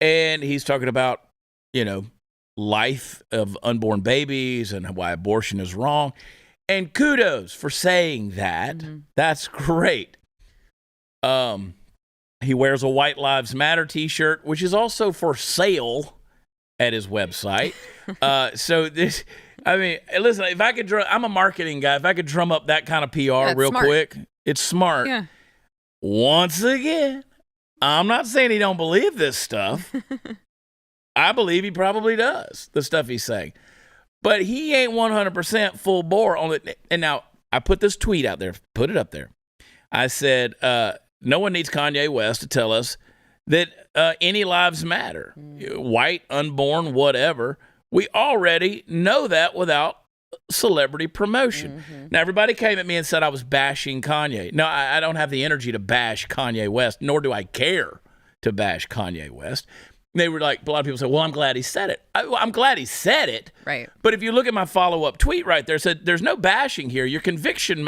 And he's talking about, life of unborn babies and why abortion is wrong. And kudos for saying that. Mm-hmm. That's great. He wears a White Lives Matter t-shirt, which is also for sale at his website. So this, listen, if I could I'm a marketing guy. If I could drum up that kind of PR real quick, it's smart. Yeah. Once again, I'm not saying he don't believe this stuff. I believe he probably does, the stuff he's saying. But he ain't 100% full bore on it. And now, I put this tweet out there, put it up there. I said, no one needs Kanye West to tell us that any lives matter. White, unborn, whatever. We already know that without celebrity promotion. Mm-hmm. Now, everybody came at me and said I was bashing Kanye. No, I don't have the energy to bash Kanye West, nor do I care to bash Kanye West. They were like, a lot of people say, well, I'm glad he said it. I'm glad he said it. Right. But if you look at my follow-up tweet right there, it said, there's no bashing here. Your conviction,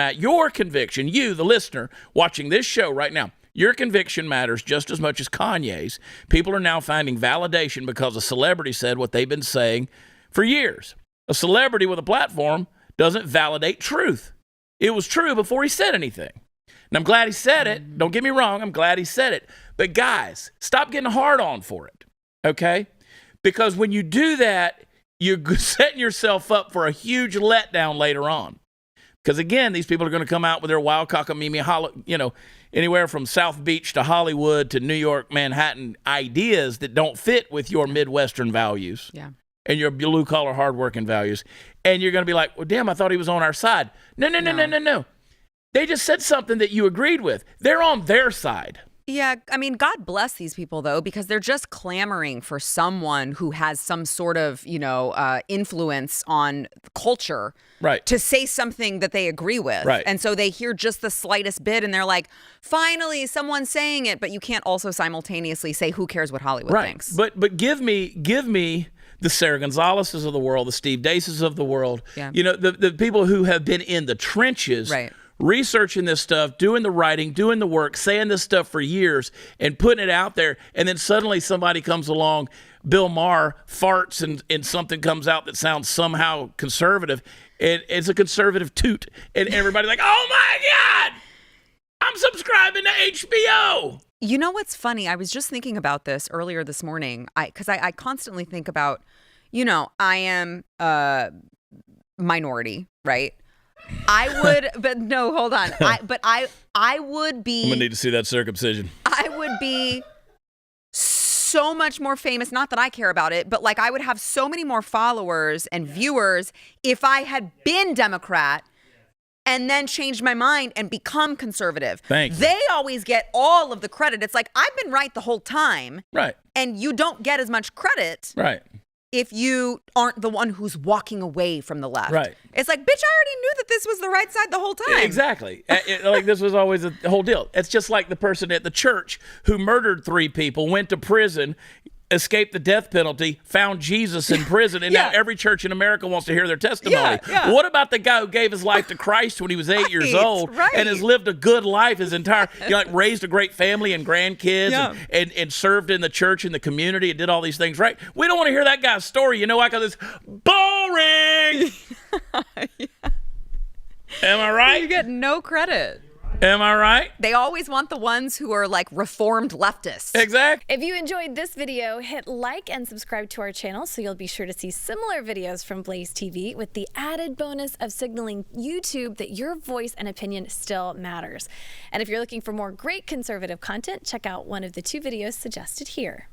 you, the listener, watching this show right now, your conviction matters just as much as Kanye's. People are now finding validation because a celebrity said what they've been saying for years. A celebrity with a platform doesn't validate truth. It was true before he said anything. And I'm glad he said it. Don't get me wrong. I'm glad he said it. But guys, stop getting hard on for it. Okay? Because when you do that, you're setting yourself up for a huge letdown later on. Because again, these people are going to come out with their wild cockamamie, anywhere from South Beach to Hollywood to New York, Manhattan ideas that don't fit with your Midwestern values and your blue-collar, hardworking values. And you're going to be like, well, damn, I thought he was on our side. No. They just said something that you agreed with. They're on their side. Yeah, God bless these people, though, because they're just clamoring for someone who has some sort of, influence on culture to say something that they agree with. Right. And so they hear just the slightest bit and they're like, finally, someone's saying it. But you can't also simultaneously say, who cares what Hollywood thinks? But give me the Sarah Gonzalez's of the world, the Steve Deace's of the world, the people who have been in the trenches. Right. Researching this stuff, doing the writing, doing the work, saying this stuff for years and putting it out there. And then suddenly somebody comes along, Bill Maher farts and something comes out that sounds somehow conservative. And it's a conservative toot. And everybody's like, oh my God, I'm subscribing to HBO. You know what's funny? I was just thinking about this earlier this morning. Because I constantly think about, I am a minority, right? I would, but no, hold on. I would be. I'm gonna need to see that circumcision. I would be so much more famous. Not that I care about it, but I would have so many more followers and viewers if I had been Democrat and then changed my mind and become conservative. Thank you. They always get all of the credit. It's like, I've been right the whole time. Right. And you don't get as much credit. Right. If you aren't the one who's walking away from the left. Right. It's like, bitch, I already knew that this was the right side the whole time. Exactly. This was always the whole deal. It's just like the person at the church who murdered 3 people, went to prison, escaped the death penalty, found Jesus in prison, and now every church in America wants to hear their testimony. Yeah. What about the guy who gave his life to Christ when he was 8 years old and has lived a good life his entire, raised a great family and grandkids and served in the church and the community and did all these things right? We don't want to hear that guy's story. You know why? Because it's boring. Am I right? You get no credit. Am I right? They always want the ones who are reformed leftists. Exactly. If you enjoyed this video, hit like and subscribe to our channel so you'll be sure to see similar videos from BlazeTV with the added bonus of signaling YouTube that your voice and opinion still matters. And if you're looking for more great conservative content, check out one of the 2 videos suggested here.